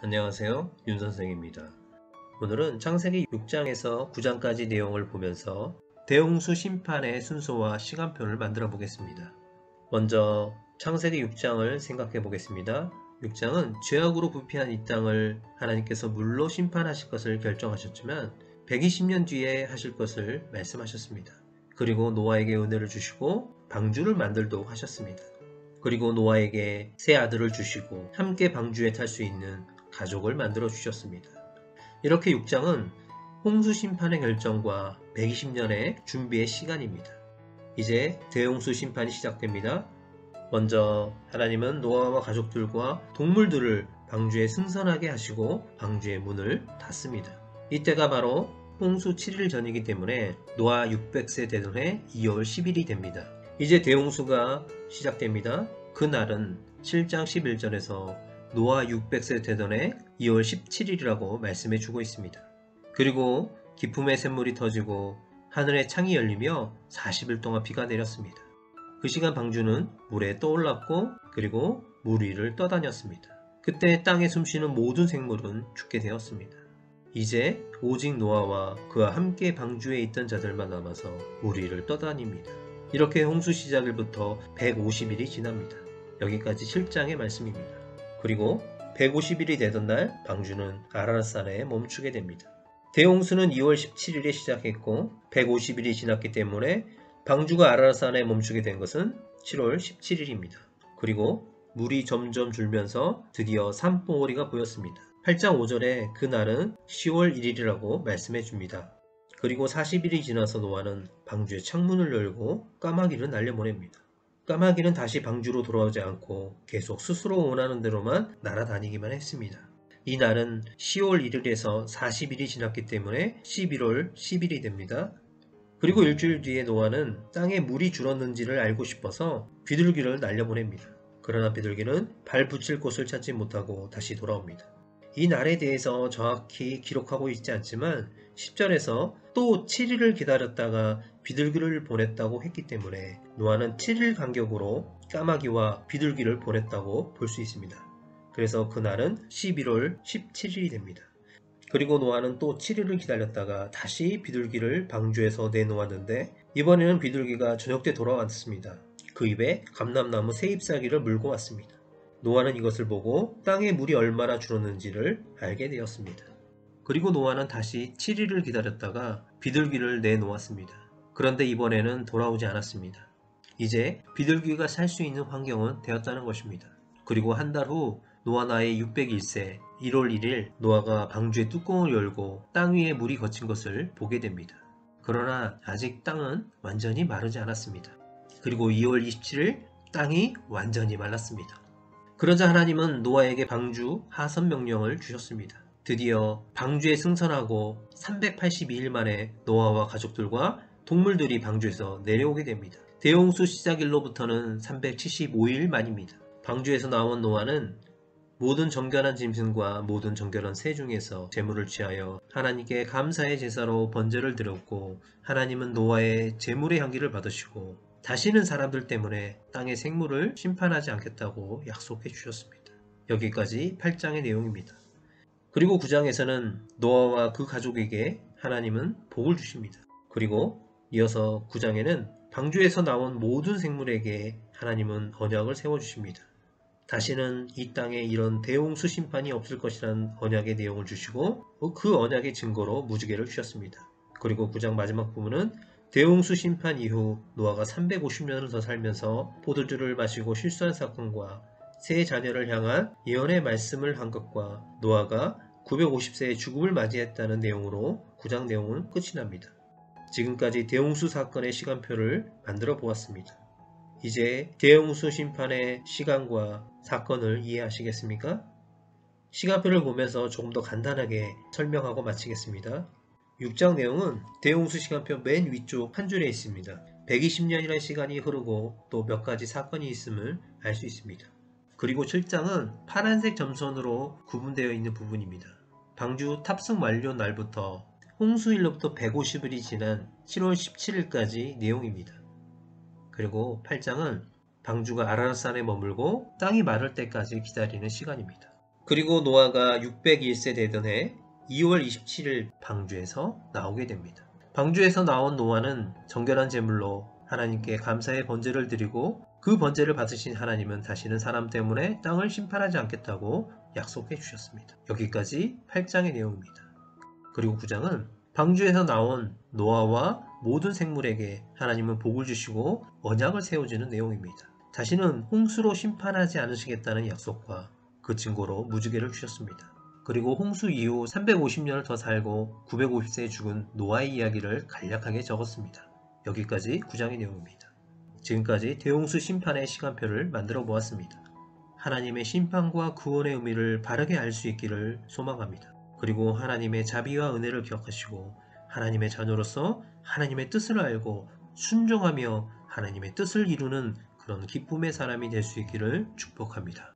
안녕하세요. 윤선생입니다. 오늘은 창세기 6장에서 9장까지 내용을 보면서 대홍수 심판의 순서와 시간표를 만들어 보겠습니다. 먼저 창세기 6장을 생각해 보겠습니다. 6장은 죄악으로 부패한 이 땅을 하나님께서 물로 심판하실 것을 결정하셨지만 120년 뒤에 하실 것을 말씀하셨습니다. 그리고 노아에게 은혜를 주시고 방주를 만들도록 하셨습니다. 그리고 노아에게 세 아들을 주시고 함께 방주에 탈 수 있는 가족을 만들어 주셨습니다. 이렇게 6장은 홍수 심판의 결정과 120년의 준비의 시간입니다. 이제 대홍수 심판이 시작됩니다. 먼저 하나님은 노아와 가족들과 동물들을 방주에 승선하게 하시고 방주의 문을 닫습니다. 이때가 바로 홍수 7일 전이기 때문에 노아 600세 되던 해 2월 10일이 됩니다. 이제 대홍수가 시작됩니다. 그날은 7장 11절에서 노아 600세 되던 해 2월 17일이라고 말씀해 주고 있습니다. 그리고 기품의 샘물이 터지고 하늘의 창이 열리며 40일 동안 비가 내렸습니다. 그 시간 방주는 물에 떠올랐고 그리고 물 위를 떠다녔습니다. 그때 땅에 숨쉬는 모든 생물은 죽게 되었습니다. 이제 오직 노아와 그와 함께 방주에 있던 자들만 남아서 물 위를 떠다닙니다. 이렇게 홍수 시작일부터 150일이 지납니다. 여기까지 7장의 말씀입니다. 그리고 150일이 되던 날 방주는 아라랏산에 멈추게 됩니다. 대홍수는 2월 17일에 시작했고 150일이 지났기 때문에 방주가 아라랏산에 멈추게 된 것은 7월 17일입니다. 그리고 물이 점점 줄면서 드디어 산봉우리가 보였습니다. 8장 5절에 그날은 10월 1일이라고 말씀해 줍니다. 그리고 40일이 지나서 노아는 방주의 창문을 열고 까마귀를 날려보냅니다. 까마귀는 다시 방주로 돌아오지 않고 계속 스스로 원하는 대로만 날아다니기만 했습니다. 이 날은 10월 1일에서 40일이 지났기 때문에 11월 10일이 됩니다. 그리고 일주일 뒤에 노아는 땅에 물이 줄었는지를 알고 싶어서 비둘기를 날려보냅니다. 그러나 비둘기는 발 붙일 곳을 찾지 못하고 다시 돌아옵니다. 이 날에 대해서 정확히 기록하고 있지 않지만 10절에서 또 7일을 기다렸다가 비둘기를 보냈다고 했기 때문에 노아는 7일 간격으로 까마귀와 비둘기를 보냈다고 볼 수 있습니다. 그래서 그날은 11월 17일이 됩니다. 그리고 노아는 또 7일을 기다렸다가 다시 비둘기를 방주에서 내놓았는데 이번에는 비둘기가 저녁 때 돌아왔습니다. 그 입에 감람나무 새 잎사귀를 물고 왔습니다. 노아는 이것을 보고 땅에 물이 얼마나 줄었는지를 알게 되었습니다. 그리고 노아는 다시 7일을 기다렸다가 비둘기를 내놓았습니다. 그런데 이번에는 돌아오지 않았습니다. 이제 비둘기가 살 수 있는 환경은 되었다는 것입니다. 그리고 한 달 후 노아 나이 601세 1월 1일 노아가 방주의 뚜껑을 열고 땅 위에 물이 거친 것을 보게 됩니다. 그러나 아직 땅은 완전히 마르지 않았습니다. 그리고 2월 27일 땅이 완전히 말랐습니다. 그러자 하나님은 노아에게 방주 하선 명령을 주셨습니다. 드디어 방주에 승선하고 382일 만에 노아와 가족들과 동물들이 방주에서 내려오게 됩니다. 대홍수 시작일로부터는 375일 만입니다. 방주에서 나온 노아는 모든 정결한 짐승과 모든 정결한 새 중에서 제물을 취하여 하나님께 감사의 제사로 번제를 드렸고 하나님은 노아의 제물의 향기를 받으시고 다시는 사람들 때문에 땅의 생물을 심판하지 않겠다고 약속해 주셨습니다. 여기까지 8장의 내용입니다. 그리고 9장에서는 노아와 그 가족에게 하나님은 복을 주십니다. 그리고 이어서 9장에는 방주에서 나온 모든 생물에게 하나님은 언약을 세워주십니다. 다시는 이 땅에 이런 대홍수 심판이 없을 것이라는 언약의 내용을 주시고 그 언약의 증거로 무지개를 주셨습니다. 그리고 9장 마지막 부분은 대홍수 심판 이후 노아가 350년을 더 살면서 포도주를 마시고 실수한 사건과 세 자녀를 향한 예언의 말씀을 한 것과 노아가 950세의 죽음을 맞이했다는 내용으로 9장 내용은 끝이 납니다. 지금까지 대홍수 사건의 시간표를 만들어 보았습니다. 이제 대홍수 심판의 시간과 사건을 이해하시겠습니까? 시간표를 보면서 조금 더 간단하게 설명하고 마치겠습니다. 6장 내용은 대홍수 시간표 맨 위쪽 한 줄에 있습니다. 120년이라는 시간이 흐르고 또 몇 가지 사건이 있음을 알 수 있습니다. 그리고 7장은 파란색 점선으로 구분되어 있는 부분입니다. 방주 탑승 완료 날부터 홍수일로부터 150일이 지난 7월 17일까지 내용입니다. 그리고 8장은 방주가 아라랏산에 머물고 땅이 마를 때까지 기다리는 시간입니다. 그리고 노아가 601세 되던 해 2월 27일 방주에서 나오게 됩니다. 방주에서 나온 노아는 정결한 제물로 하나님께 감사의 번제를 드리고 그 번제를 받으신 하나님은 다시는 사람 때문에 땅을 심판하지 않겠다고 약속해 주셨습니다. 여기까지 8장의 내용입니다. 그리고 9장은 방주에서 나온 노아와 모든 생물에게 하나님은 복을 주시고 언약을 세워주는 내용입니다. 다시는 홍수로 심판하지 않으시겠다는 약속과 그 증거로 무지개를 주셨습니다. 그리고 홍수 이후 350년을 더 살고 950세에 죽은 노아의 이야기를 간략하게 적었습니다. 여기까지 9장의 내용입니다. 지금까지 대홍수 심판의 시간표를 만들어 보았습니다. 하나님의 심판과 구원의 의미를 바르게 알 수 있기를 소망합니다. 그리고 하나님의 자비와 은혜를 기억하시고 하나님의 자녀로서 하나님의 뜻을 알고 순종하며 하나님의 뜻을 이루는 그런 기쁨의 사람이 될 수 있기를 축복합니다.